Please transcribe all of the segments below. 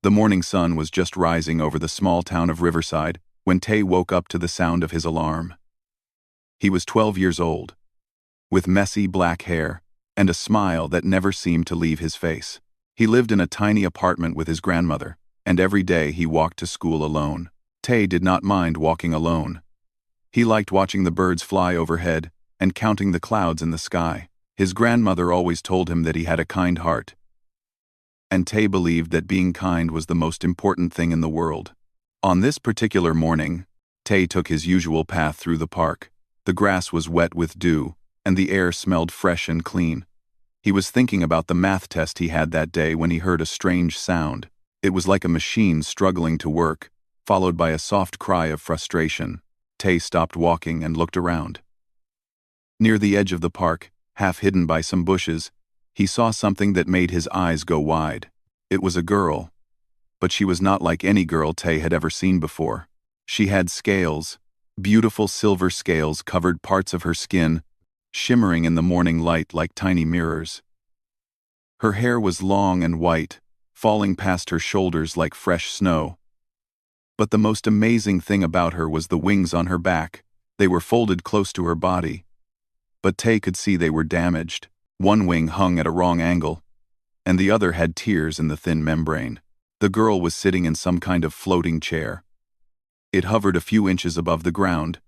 The morning sun was just rising over the small town of Riverside when Tay woke up to the sound of his alarm. He was 12 years old, with messy black hair and a smile that never seemed to leave his face. He lived in a tiny apartment with his grandmother, and every day he walked to school alone. Tay did not mind walking alone. He liked watching the birds fly overhead and counting the clouds in the sky. His grandmother always told him that he had a kind heart, and Tay believed that being kind was the most important thing in the world. On this particular morning, Tay took his usual path through the park. The grass was wet with dew, and the air smelled fresh and clean. He was thinking about the math test he had that day when he heard a strange sound. It was like a machine struggling to work, followed by a soft cry of frustration. Tay stopped walking and looked around. Near the edge of the park, half hidden by some bushes, he saw something that made his eyes go wide. It was a girl, but she was not like any girl Tay had ever seen before. She had scales. Beautiful silver scales covered parts of her skin, shimmering in the morning light like tiny mirrors. Her hair was long and white, falling past her shoulders like fresh snow. But the most amazing thing about her was the wings on her back. They were folded close to her body, but Tay could see they were damaged. One wing hung at a wrong angle, and the other had tears in the thin membrane. The girl was sitting in some kind of floating chair. It hovered a few inches above the ground,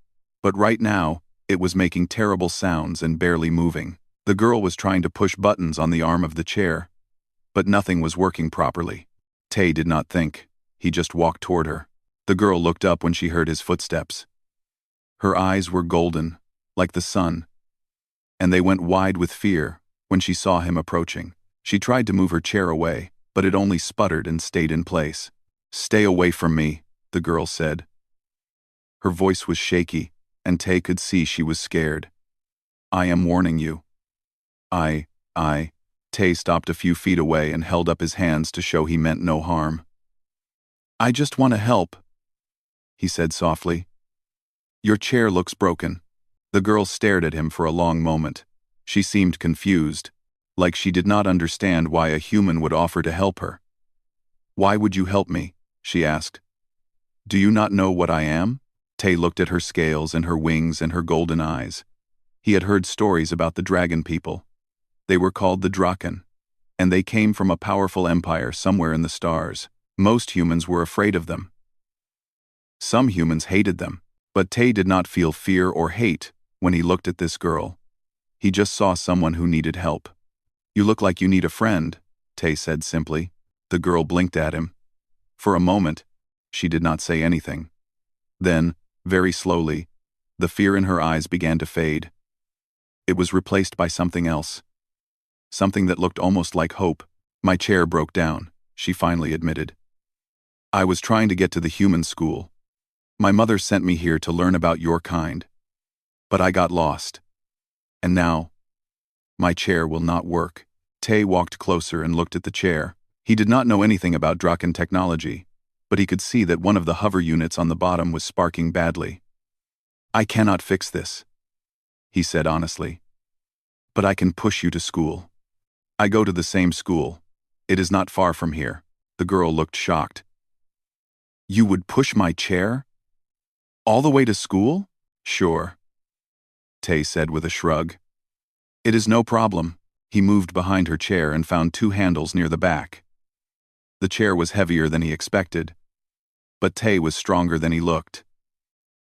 but right now, it was making terrible sounds and barely moving. The girl was trying to push buttons on the arm of the chair, but nothing was working properly. Tay did not think. He just walked toward her. The girl looked up when she heard his footsteps. Her eyes were golden, like the sun, and they went wide with fear when she saw him approaching. She tried to move her chair away, but it only sputtered and stayed in place. "Stay away from me," the girl said. Her voice was shaky, and Tay could see she was scared. "I am warning you." I. Tay stopped a few feet away and held up his hands to show he meant no harm. "I just want to help," he said softly. "Your chair looks broken." The girl stared at him for a long moment. She seemed confused, like she did not understand why a human would offer to help her. "Why would you help me?" she asked. "Do you not know what I am?" Tay looked at her scales and her wings and her golden eyes. He had heard stories about the dragon people. They were called the Draken, and they came from a powerful empire somewhere in the stars. Most humans were afraid of them. Some humans hated them, but Tay did not feel fear or hate when he looked at this girl. He just saw someone who needed help. "You look like you need a friend," Tay said simply. The girl blinked at him. For a moment, she did not say anything. Then, very slowly, the fear in her eyes began to fade. It was replaced by something else. Something that looked almost like hope. "My chair broke down," she finally admitted. "I was trying to get to the human school. My mother sent me here to learn about your kind. But I got lost. And now, my chair will not work." Tay walked closer and looked at the chair. He did not know anything about Draken technology, but he could see that one of the hover units on the bottom was sparking badly. "I cannot fix this," he said honestly. "But I can push you to school. I go to the same school. It is not far from here." The girl looked shocked. "You would push my chair? All the way to school?" "Sure," Tay said with a shrug. "It is no problem." He moved behind her chair and found two handles near the back. The chair was heavier than he expected, but Tay was stronger than he looked.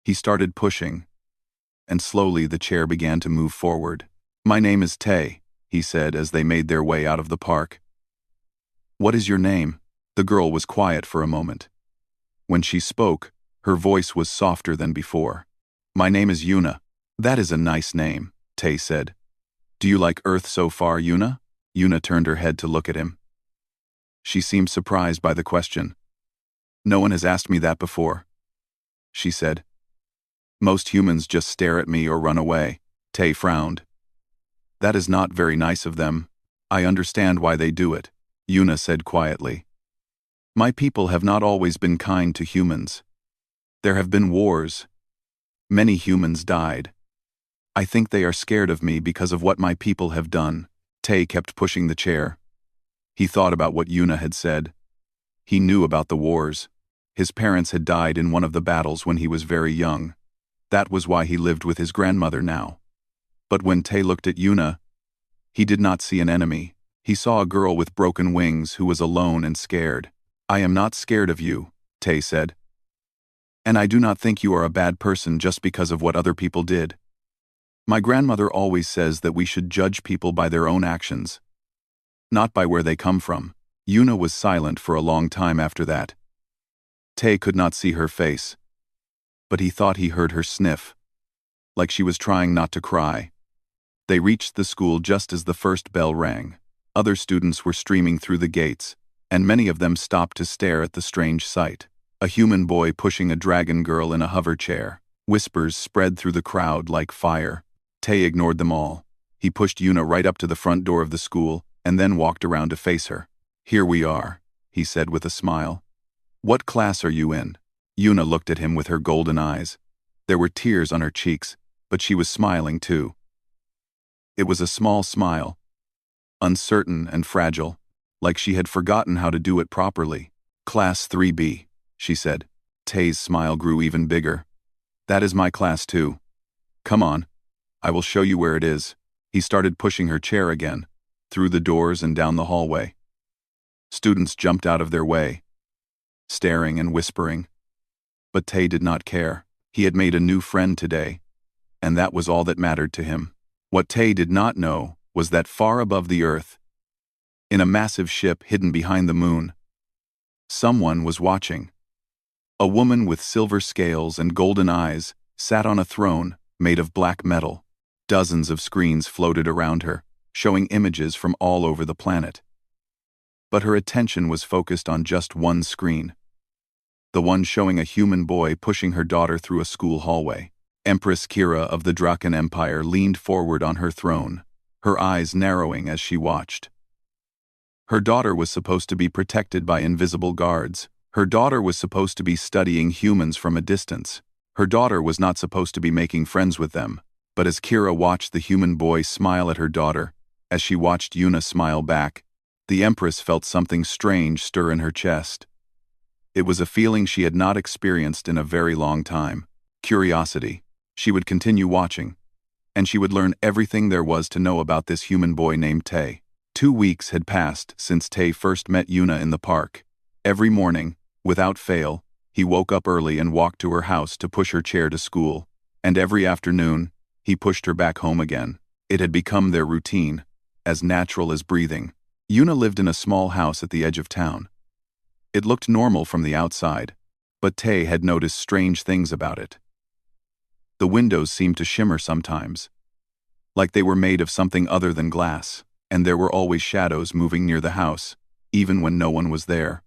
He started pushing, and slowly the chair began to move forward. "My name is Tay," he said as they made their way out of the park. "What is your name?" The girl was quiet for a moment. When she spoke, her voice was softer than before. "My name is Yuna." "That is a nice name," Tay said. "Do you like Earth so far, Yuna?" Yuna turned her head to look at him. She seemed surprised by the question. "No one has asked me that before," she said. "Most humans just stare at me or run away." Tay frowned. "That is not very nice of them. I understand why they do it," Yuna said quietly. "My people have not always been kind to humans. There have been wars. Many humans died. I think they are scared of me because of what my people have done." Tay kept pushing the chair. He thought about what Yuna had said. He knew about the wars. His parents had died in one of the battles when he was very young. That was why he lived with his grandmother now. But when Tae looked at Yuna, he did not see an enemy. He saw a girl with broken wings who was alone and scared. "I am not scared of you," Tae said. "And I do not think you are a bad person just because of what other people did. My grandmother always says that we should judge people by their own actions, not by where they come from." Yuna was silent for a long time after that. Tae could not see her face, but he thought he heard her sniff, like she was trying not to cry. They reached the school just as the first bell rang. Other students were streaming through the gates, and many of them stopped to stare at the strange sight. A human boy pushing a dragon girl in a hover chair. Whispers spread through the crowd like fire. Tae ignored them all. He pushed Yuna right up to the front door of the school and then walked around to face her. "Here we are," he said with a smile. "What class are you in?" Yuna looked at him with her golden eyes. There were tears on her cheeks, but she was smiling too. It was a small smile, uncertain and fragile, like she had forgotten how to do it properly. "Class 3B, she said. Tae's smile grew even bigger. "That is my class too. Come on, I will show you where it is." He started pushing her chair again, through the doors and down the hallway. Students jumped out of their way, staring and whispering. But Tae did not care. He had made a new friend today, and that was all that mattered to him. What Tae did not know was that far above the earth, in a massive ship hidden behind the moon, someone was watching. A woman with silver scales and golden eyes sat on a throne made of black metal. Dozens of screens floated around her, showing images from all over the planet. But her attention was focused on just one screen, the one showing a human boy pushing her daughter through a school hallway. Empress Kira of the Draken Empire leaned forward on her throne, her eyes narrowing as she watched. Her daughter was supposed to be protected by invisible guards. Her daughter was supposed to be studying humans from a distance. Her daughter was not supposed to be making friends with them. But as Kira watched the human boy smile at her daughter, as she watched Yuna smile back, the Empress felt something strange stir in her chest. It was a feeling she had not experienced in a very long time. Curiosity. She would continue watching, and she would learn everything there was to know about this human boy named Tae. 2 weeks had passed since Tae first met Yuna in the park. Every morning, without fail, he woke up early and walked to her house to push her chair to school, and every afternoon, he pushed her back home again. It had become their routine, as natural as breathing. Yuna lived in a small house at the edge of town. It looked normal from the outside, but Tae had noticed strange things about it. The windows seemed to shimmer sometimes, like they were made of something other than glass, and there were always shadows moving near the house, even when no one was there.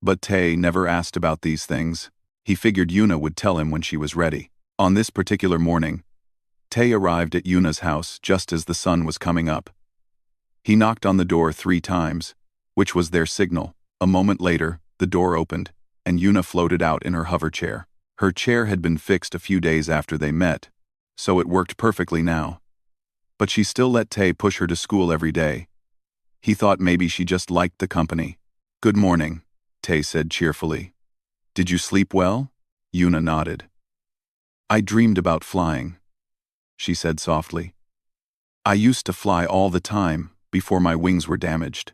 But Tae never asked about these things. He figured Yuna would tell him when she was ready. On this particular morning, Tae arrived at Yuna's house just as the sun was coming up. He knocked on the door 3 times, which was their signal. A moment later, the door opened, and Yuna floated out in her hover chair. Her chair had been fixed a few days after they met, so it worked perfectly now. But she still let Tae push her to school every day. He thought maybe she just liked the company. "Good morning," Tae said cheerfully. "Did you sleep well?" Yuna nodded. "I dreamed about flying," she said softly. "I used to fly all the time before my wings were damaged.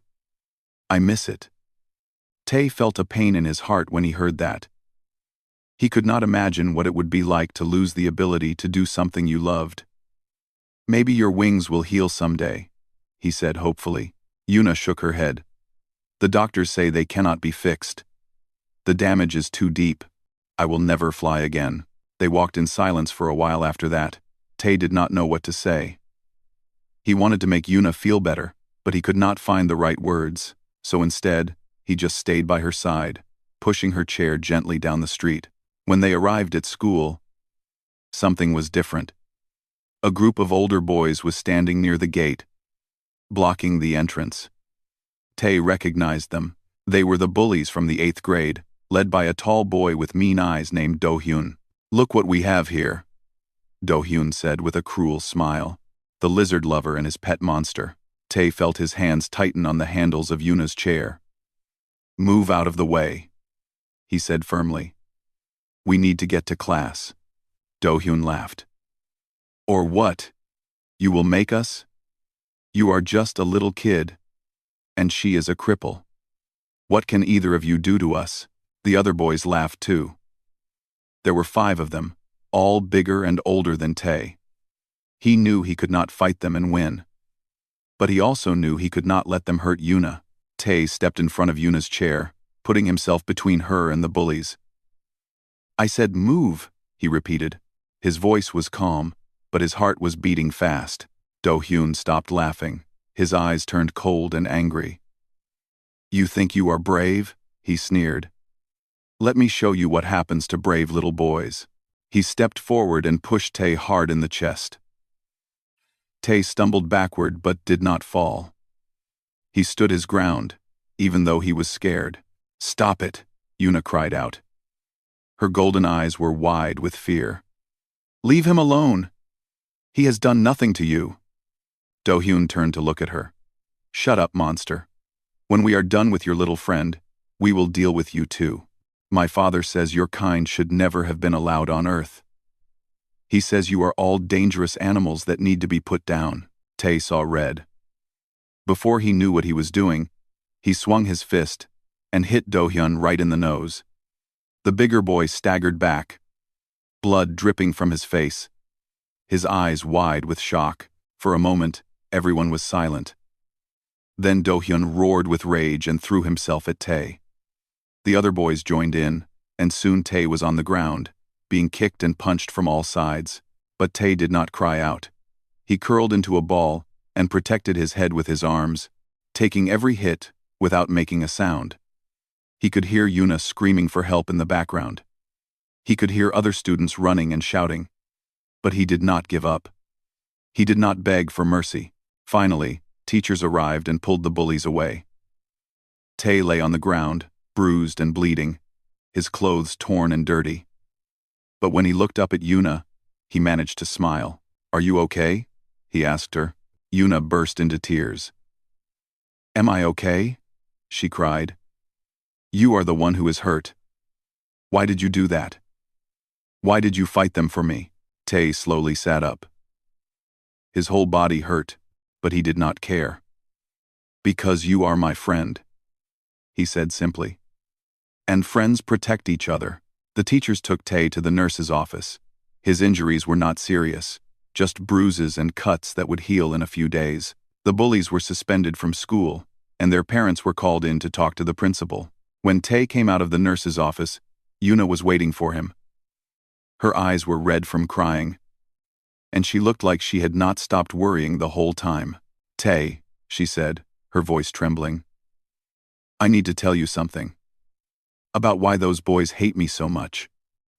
I miss it." Tae felt a pain in his heart when he heard that. He could not imagine what it would be like to lose the ability to do something you loved. "Maybe your wings will heal someday," he said hopefully. Yuna shook her head. "The doctors say they cannot be fixed. The damage is too deep. I will never fly again." They walked in silence for a while after that. Tae did not know what to say. He wanted to make Yuna feel better, but he could not find the right words, so instead, he just stayed by her side, pushing her chair gently down the street. When they arrived at school, something was different. A group of older boys was standing near the gate, blocking the entrance. Tae recognized them. They were the bullies from the 8th grade, led by a tall boy with mean eyes named Do-hyun. "Look what we have here," Do-hyun said with a cruel smile. The lizard lover and his pet monster. Tae felt his hands tighten on the handles of Yuna's chair. Move out of the way, he said firmly. We need to get to class. Do-hyun laughed. Or what? You will make us? You are just a little kid, and she is a cripple. What can either of you do to us? The other boys laughed too. There were 5 of them, all bigger and older than Tae. He knew he could not fight them and win. But he also knew he could not let them hurt Yuna. Tae stepped in front of Yuna's chair, putting himself between her and the bullies. I said move, he repeated. His voice was calm, but his heart was beating fast. Do-hyun stopped laughing. His eyes turned cold and angry. You think you are brave? He sneered. Let me show you what happens to brave little boys. He stepped forward and pushed Tae hard in the chest. Tae stumbled backward but did not fall. He stood his ground, even though he was scared. Stop it, Yuna cried out. Her golden eyes were wide with fear. Leave him alone. He has done nothing to you. Do-hyun turned to look at her. Shut up, monster. When we are done with your little friend, we will deal with you too. My father says your kind should never have been allowed on Earth. He says you are all dangerous animals that need to be put down. Tae saw red. Before he knew what he was doing, he swung his fist and hit Do-hyun right in the nose. The bigger boy staggered back, blood dripping from his face, his eyes wide with shock. For a moment, everyone was silent. Then Do-hyun roared with rage and threw himself at Tae. The other boys joined in, and soon Tae was on the ground, being kicked and punched from all sides. But Tae did not cry out. He curled into a ball and protected his head with his arms, taking every hit without making a sound. He could hear Yuna screaming for help in the background. He could hear other students running and shouting. But he did not give up. He did not beg for mercy. Finally, teachers arrived and pulled the bullies away. Tae lay on the ground, bruised and bleeding, his clothes torn and dirty. But when he looked up at Yuna, he managed to smile. Are you okay? He asked her. Yuna burst into tears. Am I okay? She cried. You are the one who is hurt. Why did you do that? Why did you fight them for me? Tae slowly sat up. His whole body hurt, but he did not care. Because you are my friend, he said simply. And friends protect each other. The teachers took Tae to the nurse's office. His injuries were not serious, just bruises and cuts that would heal in a few days. The bullies were suspended from school, and their parents were called in to talk to the principal. When Tae came out of the nurse's office, Yuna was waiting for him. Her eyes were red from crying, and she looked like she had not stopped worrying the whole time. Tae, she said, her voice trembling. I need to tell you something. About why those boys hate me so much.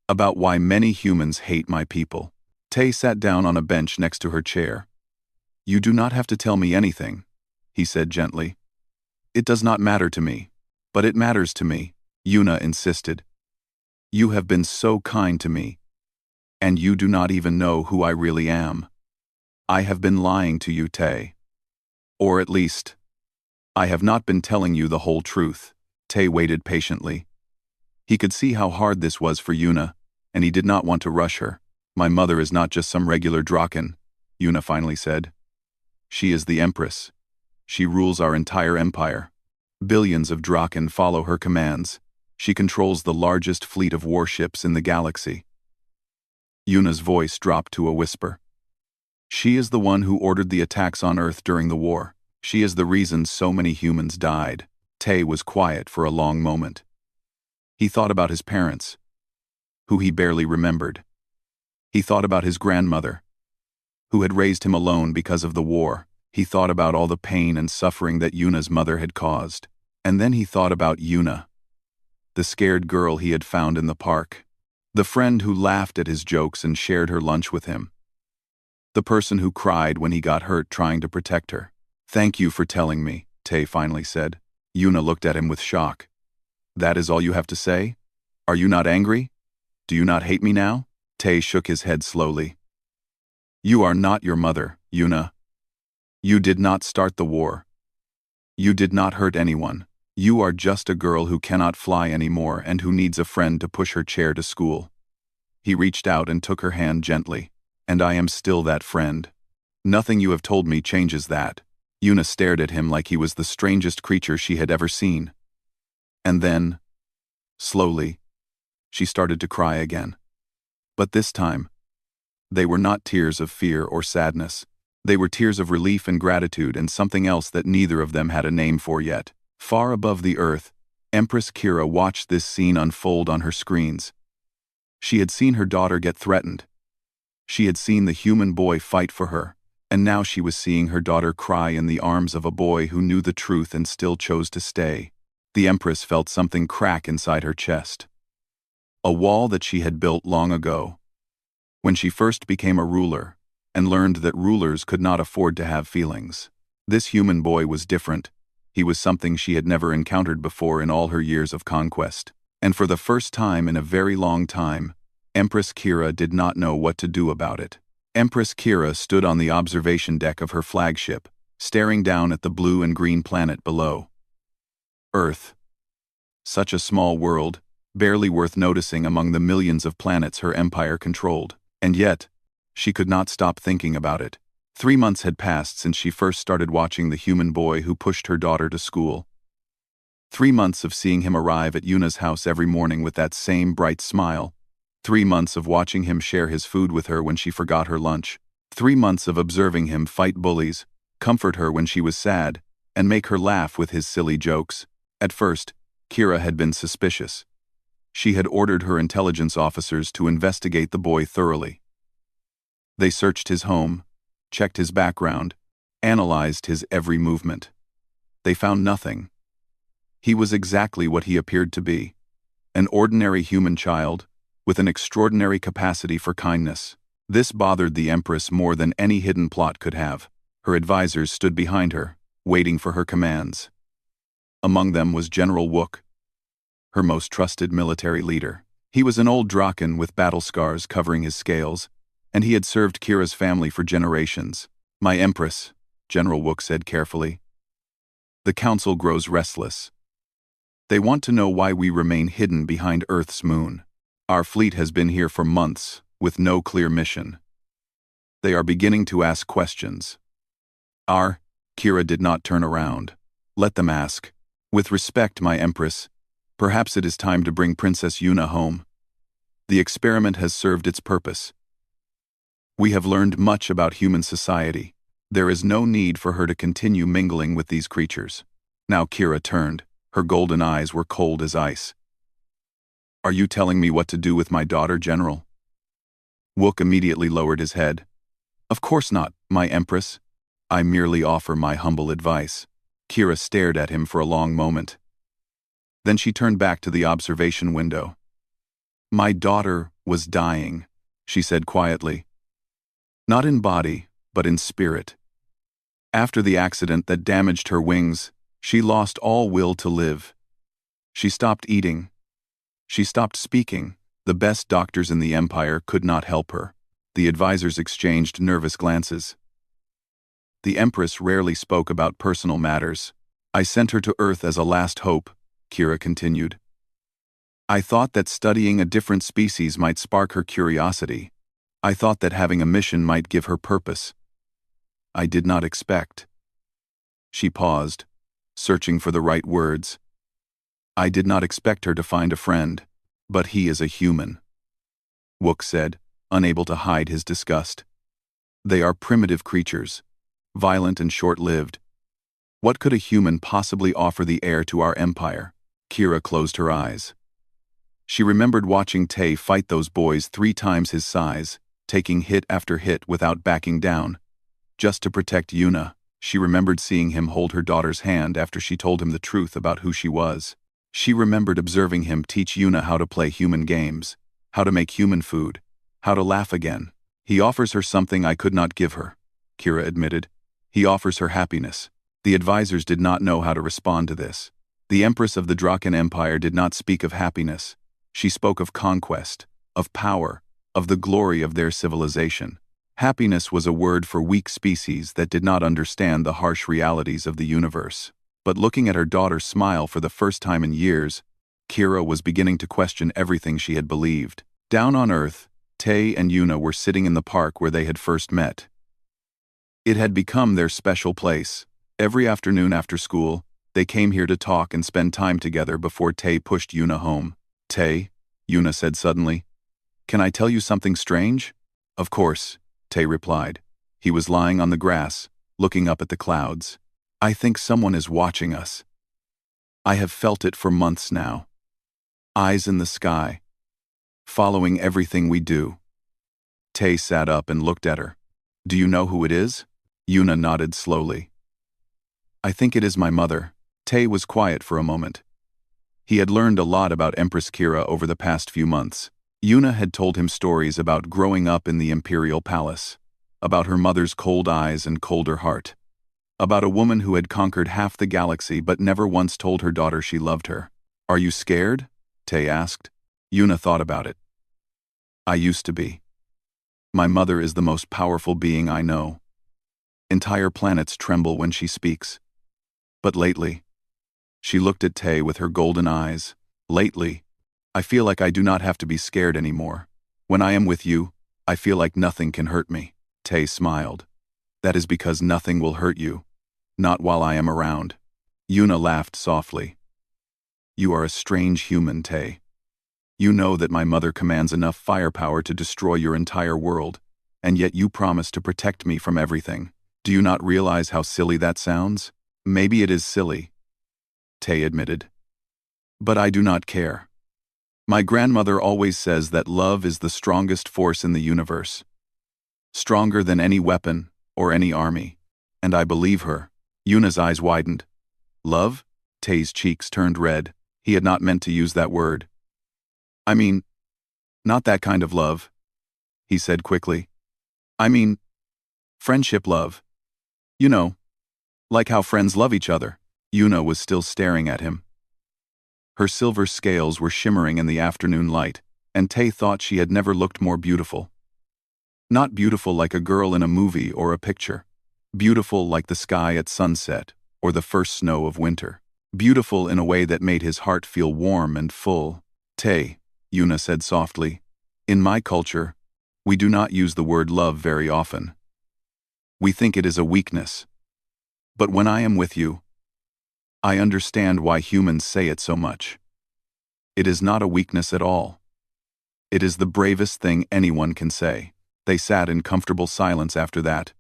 About why many humans hate my people. Tae sat down on a bench next to her chair. You do not have to tell me anything, he said gently. It does not matter to me, but it matters to me, Yuna insisted. You have been so kind to me, and you do not even know who I really am. I have been lying to you, Tae. Or at least, I have not been telling you the whole truth. Tae waited patiently. He could see how hard this was for Yuna, and he did not want to rush her. My mother is not just some regular Draken, Yuna finally said. She is the Empress. She rules our entire empire. Billions of Draken follow her commands. She controls the largest fleet of warships in the galaxy. Yuna's voice dropped to a whisper. She is the one who ordered the attacks on Earth during the war. She is the reason so many humans died. Tae was quiet for a long moment. He thought about his parents, who he barely remembered. He thought about his grandmother, who had raised him alone because of the war. He thought about all the pain and suffering that Yuna's mother had caused. And then he thought about Yuna, the scared girl he had found in the park, the friend who laughed at his jokes and shared her lunch with him, the person who cried when he got hurt trying to protect her. Thank you for telling me, Tae finally said. Yuna looked at him with shock. That is all you have to say? Are you not angry? Do you not hate me now? Tae shook his head slowly. You are not your mother, Yuna. You did not start the war. You did not hurt anyone. You are just a girl who cannot fly anymore and who needs a friend to push her chair to school." He reached out and took her hand gently. "And I am still that friend. Nothing you have told me changes that." Yuna stared at him like he was the strangest creature she had ever seen. And then, slowly, she started to cry again. But this time, they were not tears of fear or sadness. They were tears of relief and gratitude and something else that neither of them had a name for yet. Far above the earth, Empress Kira watched this scene unfold on her screens. She had seen her daughter get threatened. She had seen the human boy fight for her, and now she was seeing her daughter cry in the arms of a boy who knew the truth and still chose to stay. The Empress felt something crack inside her chest. A wall that she had built long ago. When she first became a ruler, and learned that rulers could not afford to have feelings. This human boy was different. He was something she had never encountered before in all her years of conquest. And for the first time in a very long time, Empress Kira did not know what to do about it. Empress Kira stood on the observation deck of her flagship, staring down at the blue and green planet below. Earth. Such a small world, barely worth noticing among the millions of planets her empire controlled. And yet, she could not stop thinking about it. 3 months had passed since she first started watching the human boy who pushed her daughter to school. 3 months of seeing him arrive at Yuna's house every morning with that same bright smile. 3 months of watching him share his food with her when she forgot her lunch. 3 months of observing him fight bullies, comfort her when she was sad, and make her laugh with his silly jokes. At first, Kira had been suspicious. She had ordered her intelligence officers to investigate the boy thoroughly. They searched his home, checked his background, analyzed his every movement. They found nothing. He was exactly what he appeared to be, an ordinary human child, with an extraordinary capacity for kindness. This bothered the Empress more than any hidden plot could have. Her advisors stood behind her, waiting for her commands. Among them was General Wook, her most trusted military leader. He was an old Draken with battle scars covering his scales, and he had served Kira's family for generations. "My Empress," General Wook said carefully. "The Council grows restless. They want to know why we remain hidden behind Earth's moon. Our fleet has been here for months, with no clear mission. They are beginning to ask questions." Kira did not turn around. "Let them ask. With respect, my Empress, perhaps it is time to bring Princess Yuna home. The experiment has served its purpose. We have learned much about human society. There is no need for her to continue mingling with these creatures." Now Kira turned. Her golden eyes were cold as ice. "Are you telling me what to do with my daughter, General?" Wook immediately lowered his head. "Of course not, my Empress. I merely offer my humble advice." Kira stared at him for a long moment. Then she turned back to the observation window. "My daughter was dying," she said quietly. "Not in body, but in spirit. After the accident that damaged her wings, she lost all will to live. She stopped eating. She stopped speaking. The best doctors in the Empire could not help her." The advisors exchanged nervous glances. The Empress rarely spoke about personal matters. "I sent her to Earth as a last hope," Kira continued. "I thought that studying a different species might spark her curiosity. I thought that having a mission might give her purpose. I did not expect." She paused, searching for the right words. "I did not expect her to find a friend, but he is a human," Wook said, unable to hide his disgust. "They are primitive creatures, violent and short-lived. What could a human possibly offer the heir to our empire?" Kira closed her eyes. She remembered watching Tay fight those boys 3 times his size, taking hit after hit without backing down. Just to protect Yuna, she remembered seeing him hold her daughter's hand after she told him the truth about who she was. She remembered observing him teach Yuna how to play human games, how to make human food, how to laugh again. "He offers her something I could not give her," Kira admitted. "He offers her happiness." The advisors did not know how to respond to this. The Empress of the Draken Empire did not speak of happiness. She spoke of conquest, of power, of the glory of their civilization. Happiness was a word for weak species that did not understand the harsh realities of the universe. But looking at her daughter smile for the first time in years, Kira was beginning to question everything she had believed. Down on Earth, Tay and Yuna were sitting in the park where they had first met. It had become their special place. Every afternoon after school, they came here to talk and spend time together before Tay pushed Yuna home. "Tay," Yuna said suddenly, "can I tell you something strange?" "Of course," Tay replied. He was lying on the grass, looking up at the clouds. "I think someone is watching us. I have felt it for months now. Eyes in the sky, following everything we do." Tay sat up and looked at her. "Do you know who it is?" Yuna nodded slowly. "I think it is my mother." Tay was quiet for a moment. He had learned a lot about Empress Kira over the past few months. Yuna had told him stories about growing up in the Imperial Palace, about her mother's cold eyes and colder heart, about a woman who had conquered half the galaxy but never once told her daughter she loved her. "Are you scared?" Tay asked. Yuna thought about it. "I used to be. My mother is the most powerful being I know. Entire planets tremble when she speaks. But lately," she looked at Tay with her golden eyes, "lately, I feel like I do not have to be scared anymore. When I am with you, I feel like nothing can hurt me." Tay smiled. "That is because nothing will hurt you. Not while I am around." Yuna laughed softly. "You are a strange human, Tay. You know that my mother commands enough firepower to destroy your entire world, and yet you promise to protect me from everything. Do you not realize how silly that sounds?" "Maybe it is silly," Tay admitted. "But I do not care. My grandmother always says that love is the strongest force in the universe. Stronger than any weapon or any army. And I believe her." Yuna's eyes widened. "Love?" Tay's cheeks turned red. He had not meant to use that word. "I mean, not that kind of love," he said quickly. "I mean, friendship love. You know, like how friends love each other." Yuna was still staring at him. Her silver scales were shimmering in the afternoon light, and Tay thought she had never looked more beautiful. Not beautiful like a girl in a movie or a picture. Beautiful like the sky at sunset or the first snow of winter. Beautiful in a way that made his heart feel warm and full. "Tay," Yuna said softly, "in my culture, we do not use the word love very often. We think it is a weakness. But when I am with you, I understand why humans say it so much. It is not a weakness at all. It is the bravest thing anyone can say." They sat in comfortable silence after that,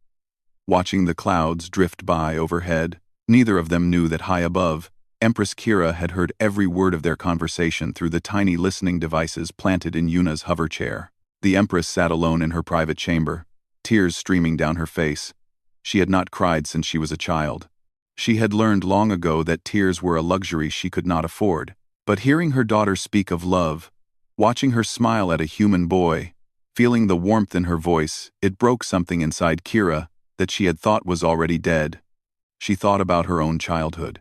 watching the clouds drift by overhead. Neither of them knew that high above, Empress Kira had heard every word of their conversation through the tiny listening devices planted in Yuna's hover chair. The Empress sat alone in her private chamber, tears streaming down her face. She had not cried since she was a child. She had learned long ago that tears were a luxury she could not afford. But hearing her daughter speak of love, watching her smile at a human boy, feeling the warmth in her voice, it broke something inside Kira that she had thought was already dead. She thought about her own childhood.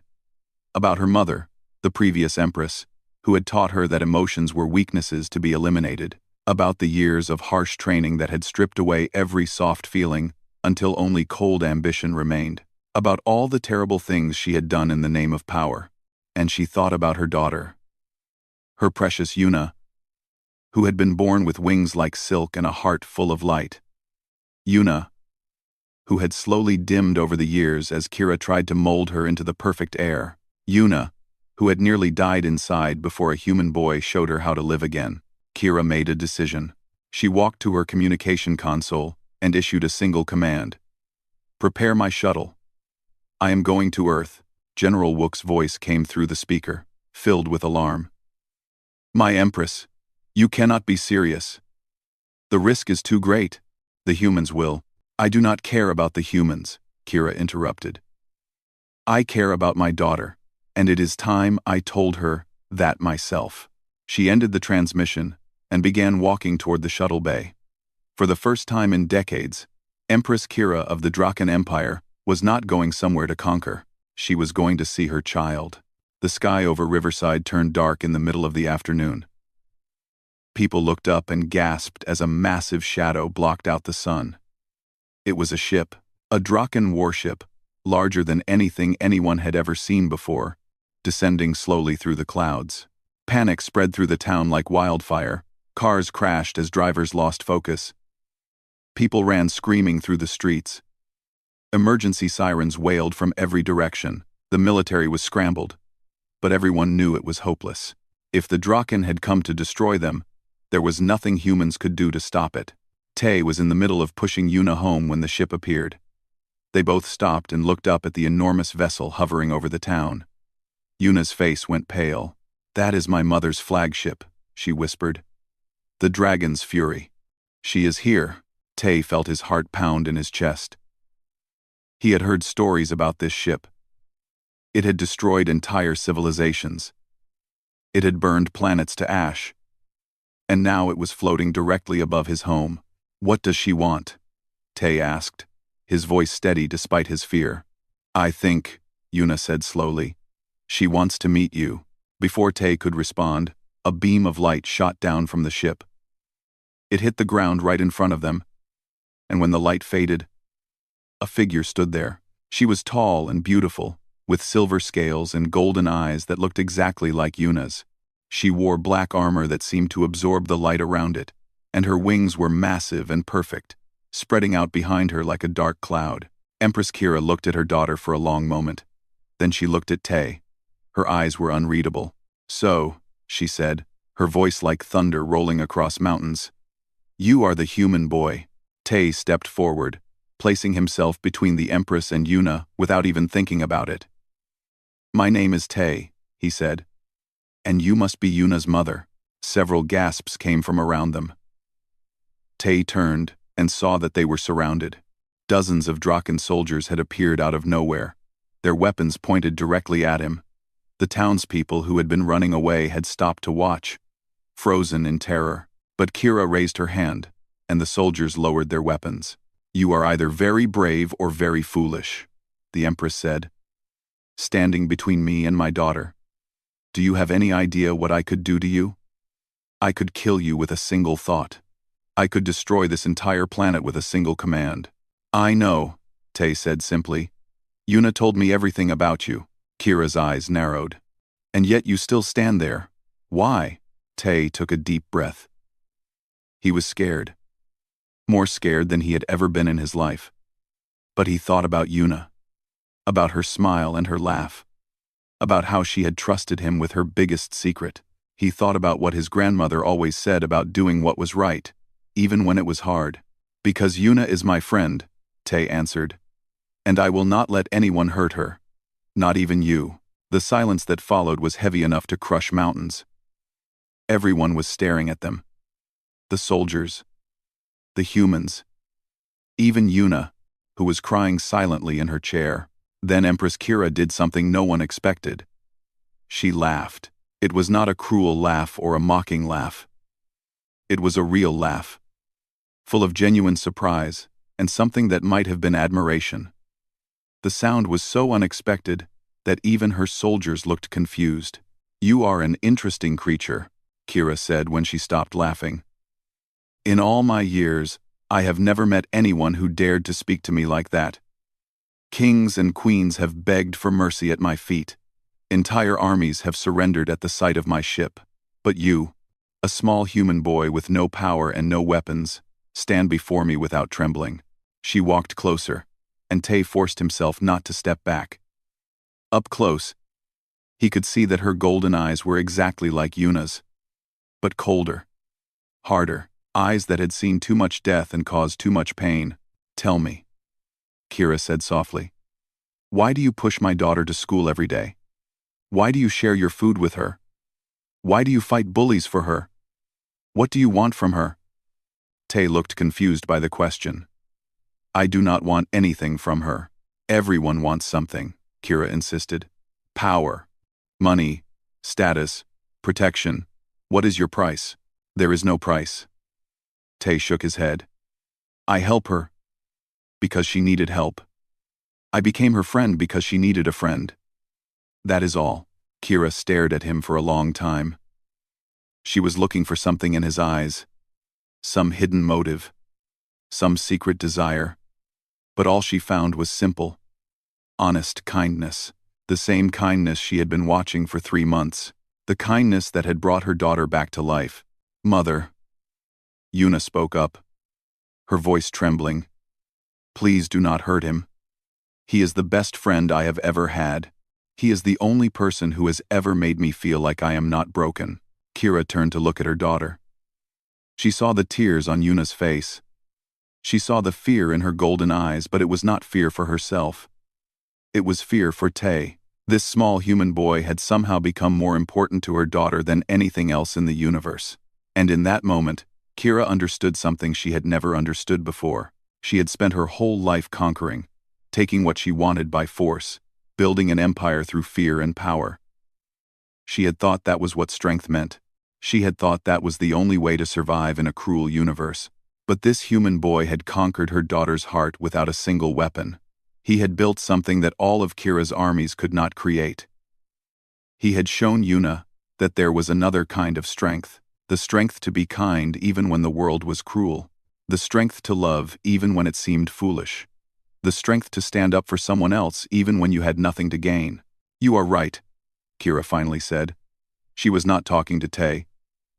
About her mother, the previous Empress, who had taught her that emotions were weaknesses to be eliminated. About the years of harsh training that had stripped away every soft feeling until only cold ambition remained. About all the terrible things she had done in the name of power. And she thought about her daughter. Her precious Yuna, who had been born with wings like silk and a heart full of light. Yuna, who had slowly dimmed over the years as Kira tried to mold her into the perfect heir. Yuna, who had nearly died inside before a human boy showed her how to live again. Kira made a decision. She walked to her communication console and issued a single command. "Prepare my shuttle. I am going to Earth." General Wook's voice came through the speaker, filled with alarm. "My Empress, you cannot be serious. The risk is too great. The humans will." "I do not care about the humans," Kira interrupted. "I care about my daughter, and it is time I told her that myself." She ended the transmission and began walking toward the shuttle bay. For the first time in decades, Empress Kira of the Draken Empire was not going somewhere to conquer. She was going to see her child. The sky over Riverside turned dark in the middle of the afternoon. People looked up and gasped as a massive shadow blocked out the sun. It was a ship, a Draken warship, larger than anything anyone had ever seen before, descending slowly through the clouds. Panic spread through the town like wildfire. Cars crashed as drivers lost focus. People ran screaming through the streets. Emergency sirens wailed from every direction. The military was scrambled, but everyone knew it was hopeless. If the Draken had come to destroy them, there was nothing humans could do to stop it. Tay was in the middle of pushing Yuna home when the ship appeared. They both stopped and looked up at the enormous vessel hovering over the town. Yuna's face went pale. "That is my mother's flagship," she whispered. "The Dragon's Fury. She is here." Tay felt his heart pound in his chest. He had heard stories about this ship. It had destroyed entire civilizations. It had burned planets to ash. And now it was floating directly above his home. "What does she want?" Tay asked, his voice steady despite his fear. "I think," Yuna said slowly, "she wants to meet you." Before Tay could respond, a beam of light shot down from the ship. It hit the ground right in front of them, and when the light faded, a figure stood there. She was tall and beautiful, with silver scales and golden eyes that looked exactly like Yuna's. She wore black armor that seemed to absorb the light around it, and her wings were massive and perfect, spreading out behind her like a dark cloud. Empress Kira looked at her daughter for a long moment. Then she looked at Tay. Her eyes were unreadable. "So," she said, her voice like thunder rolling across mountains, "you are the human boy." Tay stepped forward, placing himself between the Empress and Yuna without even thinking about it. "My name is Tay," he said. "And you must be Yuna's mother." Several gasps came from around them. Tay turned and saw that they were surrounded. Dozens of Draken soldiers had appeared out of nowhere, their weapons pointed directly at him. The townspeople who had been running away had stopped to watch, frozen in terror. But Kira raised her hand, and the soldiers lowered their weapons. "You are either very brave or very foolish," the Empress said, "standing between me and my daughter. Do you have any idea what I could do to you? I could kill you with a single thought. I could destroy this entire planet with a single command." "I know," Tay said simply. "Yuna told me everything about you." Kira's eyes narrowed. "And yet you still stand there. Why?" Tay took a deep breath. He was scared. More scared than he had ever been in his life. But he thought about Yuna. About her smile and her laugh. About how she had trusted him with her biggest secret. He thought about what his grandmother always said about doing what was right, even when it was hard. "Because Yuna is my friend," Tay answered. "And I will not let anyone hurt her. Not even you." The silence that followed was heavy enough to crush mountains. Everyone was staring at them. The soldiers. The humans. Even Yuna, who was crying silently in her chair. Then Empress Kira did something no one expected. She laughed. It was not a cruel laugh or a mocking laugh. It was a real laugh, full of genuine surprise and something that might have been admiration. The sound was so unexpected that even her soldiers looked confused. "You are an interesting creature," Kira said when she stopped laughing. "In all my years, I have never met anyone who dared to speak to me like that. Kings and queens have begged for mercy at my feet. Entire armies have surrendered at the sight of my ship. But you, a small human boy with no power and no weapons, stand before me without trembling." She walked closer, and Tay forced himself not to step back. Up close, he could see that her golden eyes were exactly like Yuna's, but colder, harder, eyes that had seen too much death and caused too much pain. "Tell me," Kira said softly. "Why do you push my daughter to school every day? Why do you share your food with her? Why do you fight bullies for her? What do you want from her?" Tay looked confused by the question. "I do not want anything from her." "Everyone wants something," Kira insisted. "Power, money, status, protection. What is your price?" "There is no price." Tay shook his head. "I help her because she needed help. I became her friend because she needed a friend. That is all." Kira stared at him for a long time. She was looking for something in his eyes, some hidden motive, some secret desire, but all she found was simple. Honest kindness. The same kindness she had been watching for 3 months. The kindness that had brought her daughter back to life. "Mother," Yuna spoke up, her voice trembling. "Please do not hurt him. He is the best friend I have ever had. He is the only person who has ever made me feel like I am not broken." Kira turned to look at her daughter. She saw the tears on Yuna's face. She saw the fear in her golden eyes, but it was not fear for herself. It was fear for Tay. This small human boy had somehow become more important to her daughter than anything else in the universe. And in that moment, Kira understood something she had never understood before. She had spent her whole life conquering, taking what she wanted by force, building an empire through fear and power. She had thought that was what strength meant. She had thought that was the only way to survive in a cruel universe. But this human boy had conquered her daughter's heart without a single weapon. He had built something that all of Kira's armies could not create. He had shown Yuna that there was another kind of strength, the strength to be kind even when the world was cruel, the strength to love even when it seemed foolish, the strength to stand up for someone else even when you had nothing to gain. "You are right," Kira finally said. She was not talking to Tay.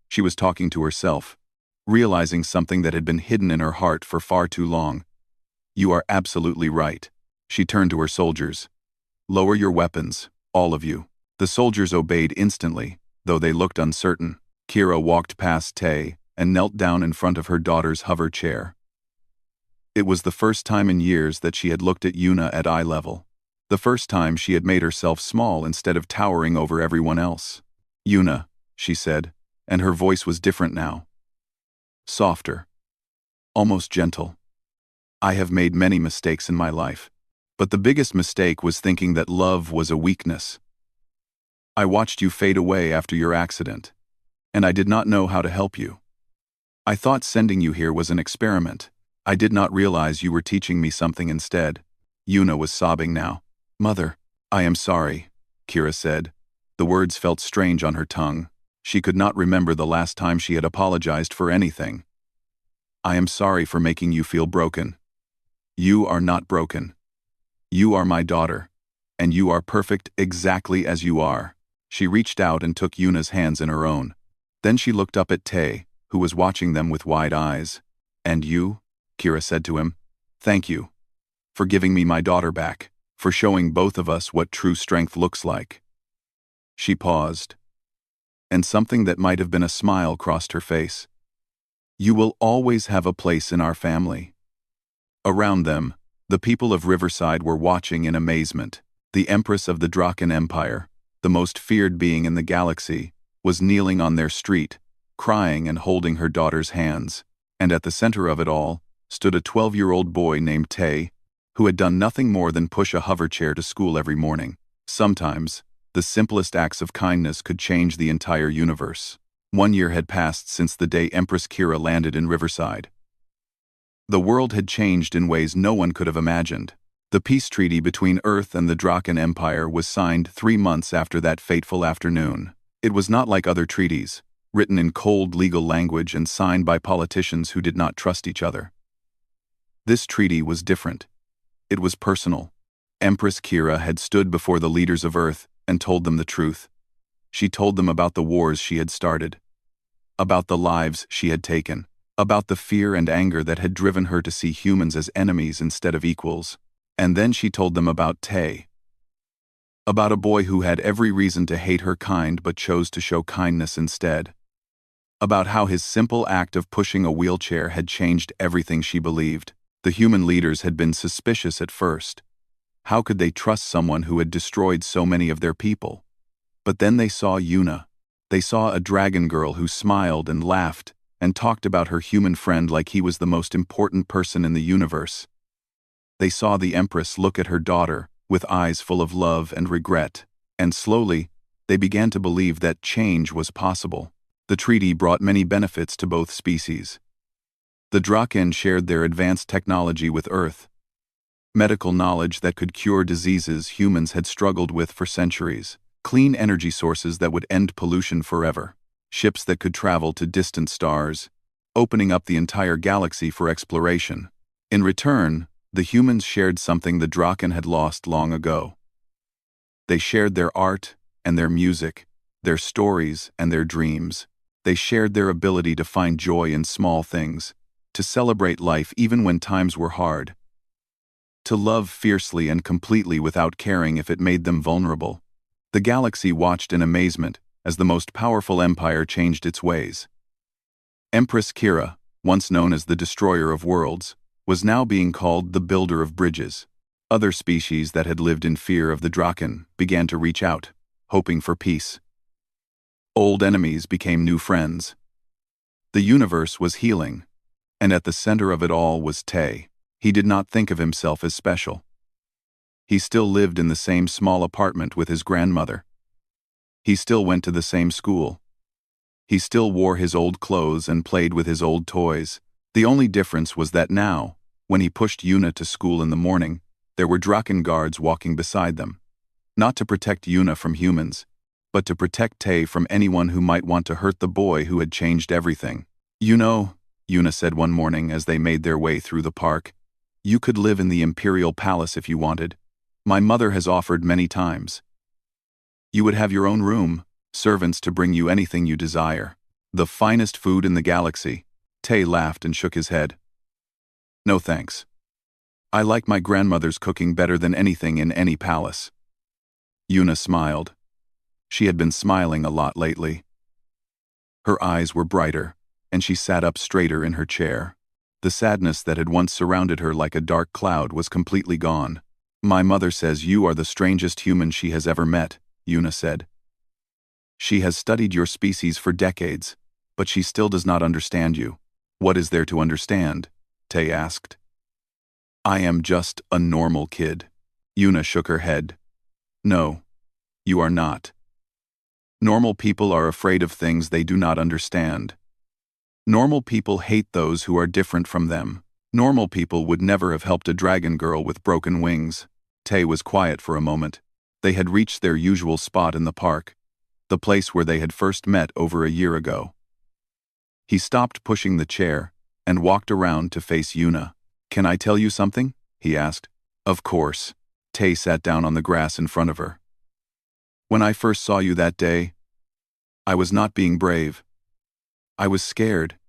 She was talking to herself, realizing something that had been hidden in her heart for far too long. "You are absolutely right." She turned to her soldiers. "Lower your weapons, all of you." The soldiers obeyed instantly, though they looked uncertain. Kira walked past Tay and knelt down in front of her daughter's hover chair. It was the first time in years that she had looked at Yuna at eye level. The first time she had made herself small instead of towering over everyone else. "Yuna," she said, and her voice was different now. Softer. Almost gentle. "I have made many mistakes in my life. But the biggest mistake was thinking that love was a weakness. I watched you fade away after your accident, and I did not know how to help you. I thought sending you here was an experiment. I did not realize you were teaching me something instead." Yuna was sobbing now. "Mother, I am sorry," Kira said. The words felt strange on her tongue. She could not remember the last time she had apologized for anything. "I am sorry for making you feel broken. You are not broken. You are my daughter, and you are perfect exactly as you are." She reached out and took Yuna's hands in her own. Then she looked up at Tay, who was watching them with wide eyes. "And you?" Kira said to him. "Thank you. For giving me my daughter back. For showing both of us what true strength looks like." She paused, and something that might have been a smile crossed her face. "You will always have a place in our family." Around them, the people of Riverside were watching in amazement. The Empress of the Draken Empire, the most feared being in the galaxy, was kneeling on their street, crying and holding her daughter's hands. And at the center of it all stood a 12-year-old boy named Tay, who had done nothing more than push a hover chair to school every morning. Sometimes, the simplest acts of kindness could change the entire universe. 1 year had passed since the day Empress Kira landed in Riverside. The world had changed in ways no one could have imagined. The peace treaty between Earth and the Draken Empire was signed 3 months after that fateful afternoon. It was not like other treaties, written in cold legal language and signed by politicians who did not trust each other. This treaty was different. It was personal. Empress Kira had stood before the leaders of Earth and told them the truth. She told them about the wars she had started, about the lives she had taken, about the fear and anger that had driven her to see humans as enemies instead of equals. And then she told them about Tay. About a boy who had every reason to hate her kind but chose to show kindness instead. About how his simple act of pushing a wheelchair had changed everything she believed. The human leaders had been suspicious at first. How could they trust someone who had destroyed so many of their people? But then they saw Yuna. They saw a dragon girl who smiled and laughed and talked about her human friend like he was the most important person in the universe. They saw the Empress look at her daughter with eyes full of love and regret, and slowly, they began to believe that change was possible. The treaty brought many benefits to both species. The Draken shared their advanced technology with Earth, medical knowledge that could cure diseases humans had struggled with for centuries, clean energy sources that would end pollution forever, ships that could travel to distant stars, opening up the entire galaxy for exploration. In return, The humans shared something the Draken had lost long ago. They shared their art and their music, their stories and their dreams. They shared their ability to find joy in small things, to celebrate life even when times were hard, to love fiercely and completely without caring if it made them vulnerable. The galaxy watched in amazement as the most powerful empire changed its ways. Empress Kira, once known as the Destroyer of Worlds, was now being called the Builder of Bridges. Other species that had lived in fear of the Draken began to reach out, hoping for peace. Old enemies became new friends. The universe was healing, and at the center of it all was Tay. He did not think of himself as special. He still lived in the same small apartment with his grandmother. He still went to the same school. He still wore his old clothes and played with his old toys. The only difference was that now, when he pushed Yuna to school in the morning, there were Draken guards walking beside them. Not to protect Yuna from humans, but to protect Tay from anyone who might want to hurt the boy who had changed everything. "You know," Yuna said one morning as they made their way through the park, "you could live in the Imperial Palace if you wanted. My mother has offered many times. You would have your own room, servants to bring you anything you desire. The finest food in the galaxy." Tay laughed and shook his head. "No thanks. I like my grandmother's cooking better than anything in any palace." Yuna smiled. She had been smiling a lot lately. Her eyes were brighter, and she sat up straighter in her chair. The sadness that had once surrounded her like a dark cloud was completely gone. "My mother says you are the strangest human she has ever met," Yuna said. "She has studied your species for decades, but she still does not understand you." "What is there to understand?" Tay asked. "I am just a normal kid." Yuna shook her head. "No, you are not. Normal people are afraid of things they do not understand. Normal people hate those who are different from them. Normal people would never have helped a dragon girl with broken wings." Tay was quiet for a moment. They had reached their usual spot in the park, the place where they had first met over a year ago. He stopped pushing the chair and walked around to face Yuna. "Can I tell you something?" he asked. "Of course." Tay sat down on the grass in front of her. "When I first saw you that day, I was not being brave. I was scared.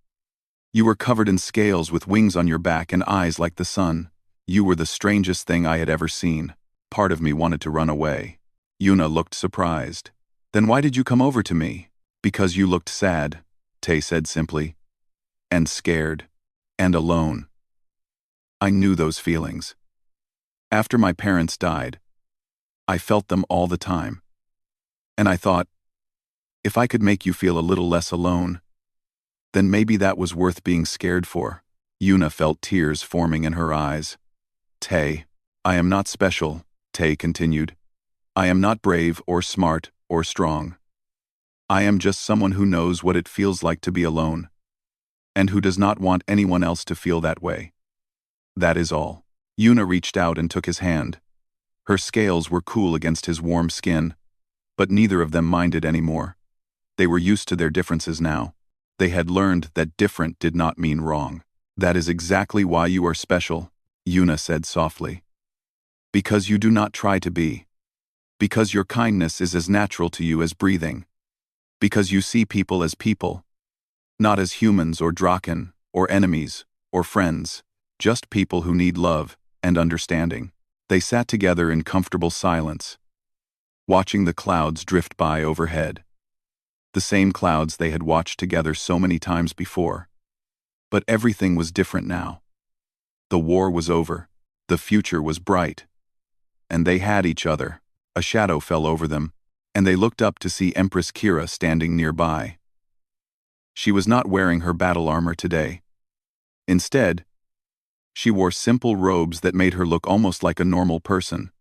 You were covered in scales with wings on your back and eyes like the sun. You were the strangest thing I had ever seen. Part of me wanted to run away." Yuna looked surprised. "Then why did you come over to me?" "Because you looked sad," Tay said simply. "And scared. And alone. I knew those feelings. After my parents died, I felt them all the time. And I thought, if I could make you feel a little less alone, then maybe that was worth being scared for." Yuna felt tears forming in her eyes. "Tay, I am not special," Tay continued. "I am not brave or smart or strong. I am just someone who knows what it feels like to be alone, and who does not want anyone else to feel that way. That is all." Yuna reached out and took his hand. Her scales were cool against his warm skin, but neither of them minded anymore. They were used to their differences now. They had learned that different did not mean wrong. "That is exactly why you are special," Yuna said softly. "Because you do not try to be. Because your kindness is as natural to you as breathing. Because you see people as people, not as humans or Draken, or enemies, or friends, just people who need love and understanding." They sat together in comfortable silence, watching the clouds drift by overhead. The same clouds they had watched together so many times before. But everything was different now. The war was over, the future was bright, and they had each other. A shadow fell over them, and they looked up to see Empress Kira standing nearby. She was not wearing her battle armor today. Instead, she wore simple robes that made her look almost like a normal person.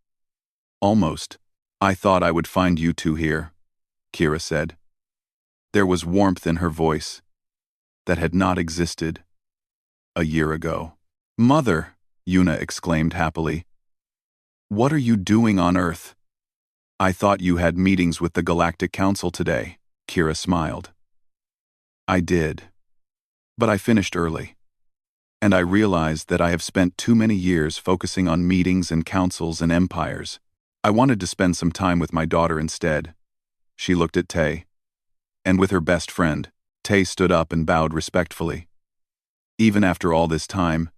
"Almost. I thought I would find you two here," Kira said. There was warmth in her voice that had not existed a year ago. "Mother," Yuna exclaimed happily. "What are you doing on Earth?" "I thought you had meetings with the Galactic Council today," Kira smiled. "I did. But I finished early. And I realized that I have spent too many years focusing on meetings and councils and empires. I wanted to spend some time with my daughter instead. She looked at Tay. And with her best friend, Tay stood up and bowed respectfully. Even after all this time,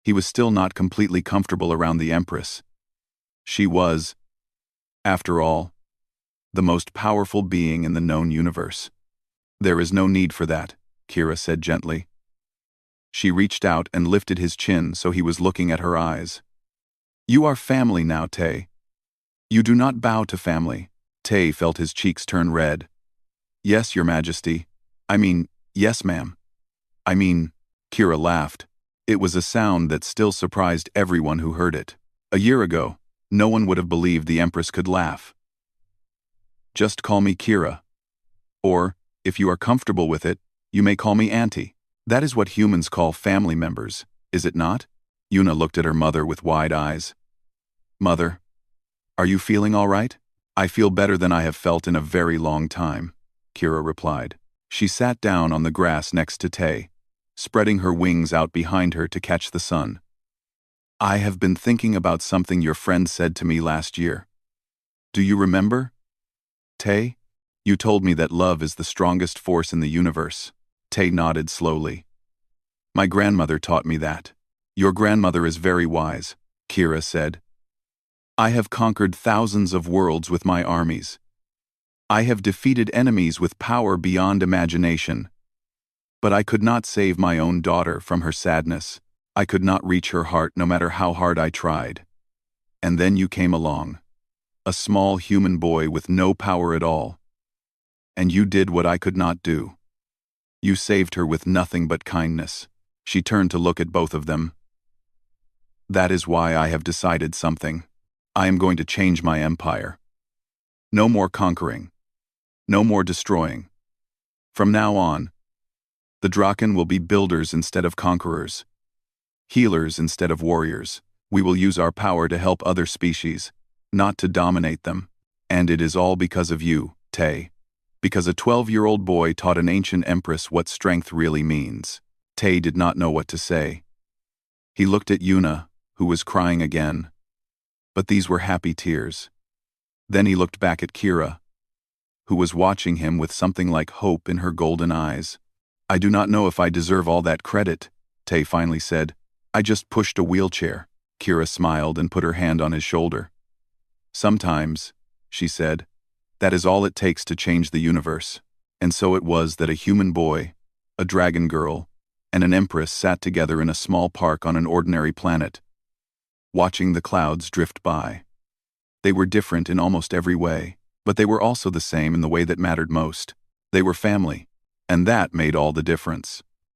he was still not completely comfortable around the Empress. She was, after all, the most powerful being in the known universe. There is no need for that, Kira said gently. She reached out and lifted his chin so he was looking at her eyes. You are family now, Tay. You do not bow to family. Tay felt his cheeks turn red. Yes, Your Majesty. Yes, ma'am. Kira laughed. It was a sound that still surprised everyone who heard it. A year ago, no one would have believed the Empress could laugh. Just call me Kira. Or, if you are comfortable with it, you may call me Auntie. That is what humans call family members, is it not? Yuna looked at her mother with wide eyes. Mother, are you feeling all right? I feel better than I have felt in a very long time, Kira replied. She sat down on the grass next to Tay, spreading her wings out behind her to catch the sun. I have been thinking about something your friend said to me last year. Do you remember? Tay, you told me that love is the strongest force in the universe. Tay nodded slowly. My grandmother taught me that. Your grandmother is very wise, Kira said. I have conquered thousands of worlds with my armies. I have defeated enemies with power beyond imagination. But I could not save my own daughter from her sadness. I could not reach her heart no matter how hard I tried. And then you came along. A small human boy with no power at all. And you did what I could not do. You saved her with nothing but kindness. She turned to look at both of them. That is why I have decided something. I am going to change my empire. No more conquering. No more destroying. From now on, the Draken will be builders instead of conquerors. Healers instead of warriors. We will use our power to help other species, not to dominate them. And it is all because of you, Tay. Because a 12-year-old boy taught an ancient empress what strength really means. Tay did not know what to say. He looked at Yuna, who was crying again. But these were happy tears. Then he looked back at Kira, who was watching him with something like hope in her golden eyes. I do not know if I deserve all that credit, Tay finally said. I just pushed a wheelchair. Kira smiled and put her hand on his shoulder. Sometimes, she said, that is all it takes to change the universe. And so it was that a human boy, a dragon girl, and an empress sat together in a small park on an ordinary planet, watching the clouds drift by. They were different in almost every way, but they were also the same in the way that mattered most. They were family, and that made all the difference.